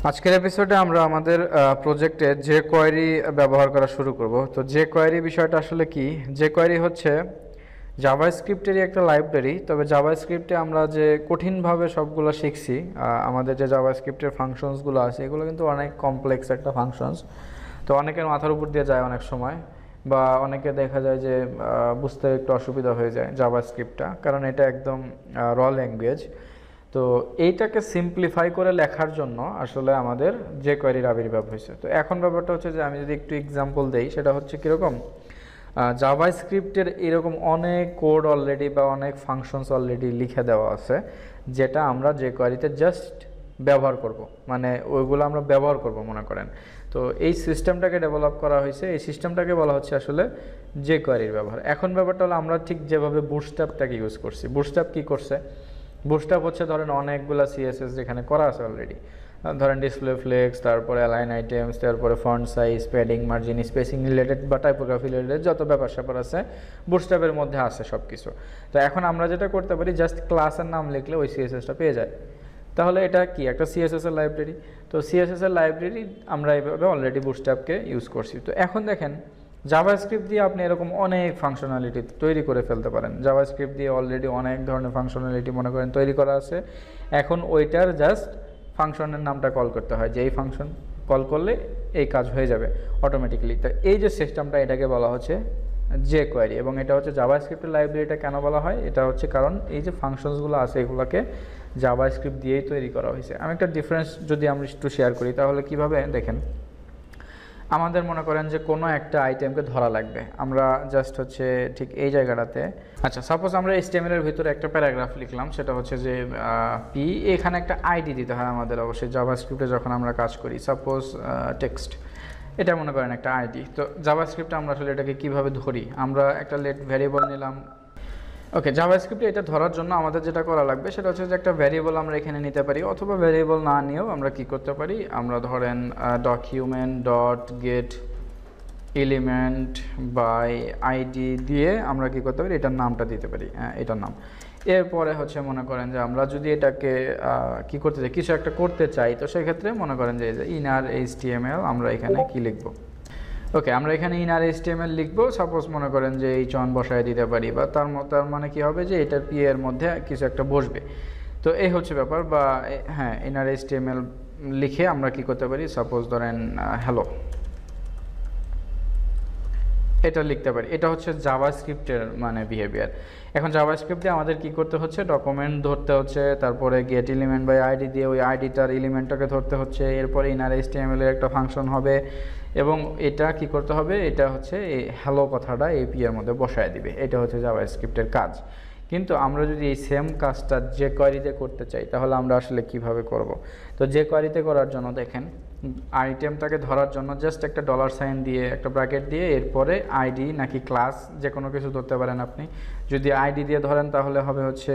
আজকের এপিসোডে আমরা আমাদের প্রজেক্টে যে কোয়েরি ব্যবহার করা শুরু করব। তো যে কোয়েরি বিষয়টা আসলে কি, যে কোয়েরি হচ্ছে জাভাস্ক্রিপ্টেরই একটা লাইব্রেরি। তবে জাভাস্ক্রিপ্টে আমরা যে কঠিনভাবে সবগুলো শিখছি, আমাদের যে জাভাস্ক্রিপ্টের ফাংশনসগুলো আছে এগুলো কিন্তু অনেক কমপ্লেক্স একটা ফাংশনস। তো অনেকের মাথার উপর দিয়ে যায় অনেক সময়, বা অনেকে দেখা যায় যে বুঝতে একটু অসুবিধা হয়ে যায় জাভাস্ক্রিপ্টটা, কারণ এটা একদম র ল্যাঙ্গুয়েজ। তো এইটাকে সিম্পলিফাই করে লেখার জন্য আসলে আমাদের যে কোয়েরির আবির্ভাব হয়েছে। তো এখন ব্যাপারটা হচ্ছে যে আমি যদি একটু এক্সাম্পল দেই, সেটা হচ্ছে কীরকম, জাভাস্ক্রিপ্টের এরকম অনেক কোড অলরেডি বা অনেক ফাংশনস অলরেডি লিখে দেওয়া আছে, যেটা আমরা যে কোয়েরিতে জাস্ট ব্যবহার করব, মানে ওইগুলো আমরা ব্যবহার করব মনে করেন। তো এই সিস্টেমটাকে ডেভেলপ করা হয়েছে, এই সিস্টেমটাকে বলা হচ্ছে আসলে যে কোয়েরির ব্যবহার। এখন ব্যাপারটা হলো আমরা ঠিক যেভাবে বুটস্ট্র্যাপটাকে ইউজ করছি, বুটস্ট্র্যাপ কী করছে, বুটস্ট্র্যাপ হচ্ছে ধরেন অনেকগুলো সিএসএস যেখানে করা আছে অলরেডি, ধরেন ডিসপ্লে ফ্লেক্স, তারপরে অ্যালাইন আইটেমস, তারপরে font size, padding, margin, spacing related বা টাইপোগ্রাফি রিলেটেড যত ব্যাপার স্যাপার আছে বুটস্ট্র্যাপের মধ্যে আছে সব কিছু। তো এখন আমরা যেটা করতে পারি, জাস্ট ক্লাসের নাম লিখলে ওই সিএসএসটা পেয়ে যায়। তাহলে এটা কি একটা সিএসএস এর লাইব্রেরি। তো সিএসএস এর লাইব্রেরি আমরা এইভাবে অলরেডি বুটস্ট্র্যাপকে ইউজ করছি। তো এখন দেখেন, জাভাস্ক্রিপ্ট দিয়ে আপনি এরকম অনেক ফাংশনালিটি তৈরি করে ফেলতে পারেন। জাভাস্ক্রিপ্ট দিয়ে অলরেডি অনেক ধরনের ফাংশনালিটি মনে করেন তৈরি করা আছে। এখন ওইটার জাস্ট ফাংশনের নামটা কল করতে হয়, যে এই ফাংশন কল করলে এই কাজ হয়ে যাবে অটোমেটিক্যালি। তো এই যে সিস্টেমটা, এটাকে বলা হচ্ছে যে কোয়েরি। এবং এটা হচ্ছে জাভাস্ক্রিপ্টের লাইব্রেরিটা কেন বলা হয়, এটা হচ্ছে কারণ এই যে ফাংশনসগুলো আছে এগুলোকে জাভাস্ক্রিপ্ট দিয়েই তৈরি করা হয়েছে। আমি একটা ডিফারেন্স যদি আমরা একটু শেয়ার করি, তাহলে কিভাবে দেখেন, আমাদের মনে করেন যে কোনো একটা আইটেমকে ধরা লাগবে, আমরা জাস্ট হচ্ছে ঠিক এই জায়গাটাতে, আচ্ছা সাপোজ আমরা HTML এর ভিতরে একটা প্যারাগ্রাফ লিখলাম, সেটা হচ্ছে যে পি, এখানে একটা আইডি দিতে হয় আমাদের অবশ্যই জাভাস্ক্রিপ্টে যখন আমরা কাজ করি। সাপোজ টেক্সট, এটা মনে করেন একটা আইডি। তো জাভাস্ক্রিপ্টে আমরা আসলে এটাকে কীভাবে ধরি, আমরা একটা লেট ভ্যারিয়েবল নিলাম। ওকে, জাভাস্ক্রিপ্টে এটা ধরার জন্য আমাদের যেটা করা লাগবে সেটা হচ্ছে যে একটা ভ্যারিয়েবল আমরা এখানে নিতে পারি, অথবা ভ্যারিয়েবল না নিয়েও আমরা কি করতে পারি, আমরা ধরেন document dot get element by ID দিয়ে আমরা কি করতে পারি, এটার নামটা দিতে পারি, এটার নাম। এরপরে হচ্ছে মনে করেন যে আমরা যদি এটাকে কি করতে চাই, কিছু একটা করতে চাই, তো সেক্ষেত্রে মনে করেন যে ইনার HTML আমরা এখানে কি লিখবো। ওকে, আমরা এখানে ইনার HTML লিখবো, সাপোজ মনে করেন যে এই চন বসায় দিতে পারি, বা তার মানে কি হবে যে এটার পি এর মধ্যে কিছু একটা বসবে। তো এই হচ্ছে ব্যাপার। বা হ্যাঁ, ইনার HTML লিখে আমরা কি করতে পারি, সাপোজ ধরেন হ্যালো, এটা লিখতে পারি। এটা হচ্ছে জাভাস্ক্রিপ্টের মানে বিহেভিয়ার। এখন জাভাস্ক্রিপ্টে আমাদের কি করতে হচ্ছে, ডকুমেন্ট ধরতে হচ্ছে, তারপরে গেট এলিমেন্ট বাই আইডি দিয়ে ওই আইডিটার এলিমেন্টটাকে ধরতে হচ্ছে, এরপরে ইনার HTML এর একটা ফাংশন হবে, এবং এটা কি করতে হবে, এটা হচ্ছে এই হ্যালো কথাটা এপি এর মধ্যে বসায় দিবে। এটা হচ্ছে জাভাস্ক্রিপ্টের কাজ। কিন্তু আমরা যদি এই সেম কাজটা যে কোয়েরিতে করতে চাই, তাহলে আমরা আসলে কিভাবে করব। তো যে কোয়েরিতে করার জন্য দেখেন, আইটেমটাকে ধরার জন্য জাস্ট একটা ডলার সাইন দিয়ে একটা ব্র্যাকেট দিয়ে এরপরে আইডি নাকি ক্লাস যে কোনো কিছু ধরতে পারেন আপনি। যদি আইডি দিয়ে ধরেন তাহলে হবে হচ্ছে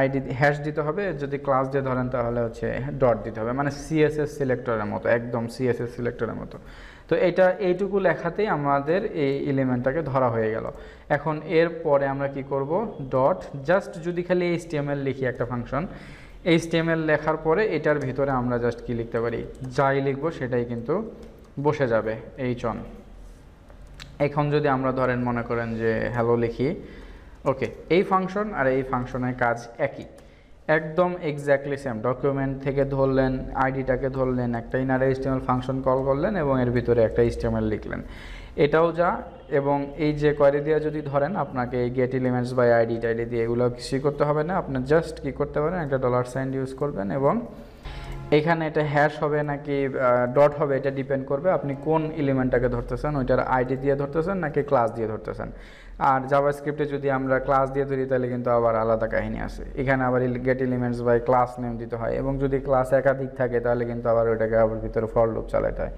আইডি হ্যাশ দিতে হবে, যদি ক্লাস দিয়ে ধরেন তাহলে হচ্ছে ডট দিতে হবে, মানে সিএসএস সিলেক্টরের মতো, একদম সিএসএস সিলেক্টরের মতো। তো এইটুকু লেখাতেই আমাদের এই এলিমেন্টটাকে ধরা হয়ে গেল। এখন এরপরে আমরা কি করব, ডট জাস্ট যদি খালি HTML লিখি একটা ফাংশন, HTML লেখার পরে এটার ভিতরে আমরা জাস্ট কি লিখতে পারি, যাই লিখবো সেটাই কিন্তু বসে যাবে এই চন। এখন যদি আমরা ধরেন মনে করেন যে হ্যালো লিখি, ওকে, এই ফাংশন আর এই ফাংশনের কাজ একই, একদম এক্স্যাক্টলি সেম। ডকুমেন্ট থেকে ধরলেন, আইডিটাকে ধরলেন, একটা ইনার HTML ফাংশন কল করলেন এবং এর ভিতরে একটা HTML লিখলেন, এটাও যা। এবং এই যে কোয়েরি দিয়ে যদি ধরেন আপনাকে এই গেট এলিমেন্টস বাই আইডি টাইডি দিয়ে এগুলো কিছুই করতে হবে না, আপনার জাস্ট কি করতে পারেন, একটা ডলার সাইন ইউজ করবেন, এবং এখানে এটা হ্যাশ হবে নাকি ডট হবে এটা ডিপেন্ড করবে আপনি কোন এলিমেন্টটাকে ধরতেছেন, ওইটার আইডি দিয়ে ধরতেছেন নাকি ক্লাস দিয়ে ধরতেছেন। আর জাভাস্ক্রিপ্টে যদি আমরা ক্লাস দিয়ে ধরি তাহলে কিন্তু আবার আলাদা কাহিনী আছে, এখানে আবার get elements by class name দিতে হয়, এবং যদি ক্লাস একাধিক থাকে তাহলে কিন্তু আবার ওইটাকে আবার ভিতরে ফর লুপ চালাতে হয়।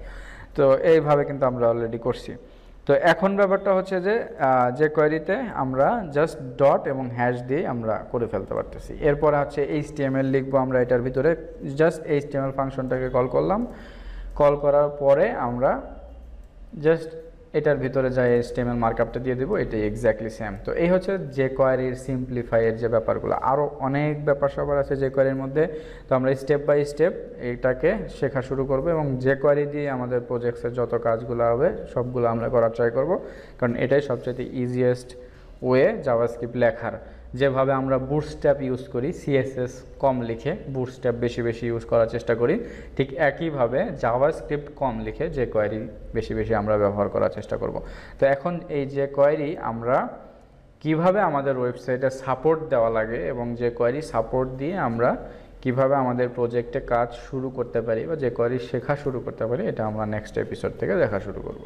তো এইভাবে কিন্তু আমরা অলরেডি করছি। তো এখন ব্যাপারটা হচ্ছে যে কোয়েরিতে আমরা জাস্ট ডট এবং হ্যাশ দিয়ে আমরা করে ফেলতে পারতেছি। এরপরে হচ্ছে HTML লিখবো আমরা এটার ভিতরে, জাস্ট HTML ফাংশনটাকে কল করলাম, কল করার পরে আমরা জাস্ট এটার ভিতরে যাই HTML মার্কআপটা দিয়ে দিব, এটাই এক্স্যাক্টলি সেম। তো এই হচ্ছে যে কোয়ারির সিম্পলিফাইয়ের যে ব্যাপারগুলো, আরও অনেক ব্যাপার স্যাপার আছে যে কোয়ারির মধ্যে। তো আমরা স্টেপ বাই স্টেপ এটাকে শেখা শুরু করব এবং যে কোয়ারি দিয়ে আমাদের প্রজেক্টসের যত কাজগুলো হবে সবগুলো আমরা করার ট্রাই করব, কারণ এটাই সবচেয়ে ইজিয়েস্ট ওয়ে জাভাস্ক্রিপ্ট লেখার। যেভাবে আমরা বুটস্ট্র্যাপ ইউজ করি, সিএসএস কম লিখে বুটস্ট্র্যাপ বেশি বেশি ইউজ করার চেষ্টা করি, ঠিক একইভাবে জাভাস্ক্রিপ্ট কম লিখে যে কোয়ারি বেশি বেশি আমরা ব্যবহার করার চেষ্টা করব। তো এখন এই যে কোয়ারি আমরা কিভাবে আমাদের ওয়েবসাইটে সাপোর্ট দেওয়া লাগে এবং যে কোয়ারি সাপোর্ট দিয়ে আমরা কিভাবে আমাদের প্রজেক্টে কাজ শুরু করতে পারি বা যে কোয়ারি শেখা শুরু করতে পারি, এটা আমরা নেক্সট এপিসোড থেকে দেখা শুরু করব।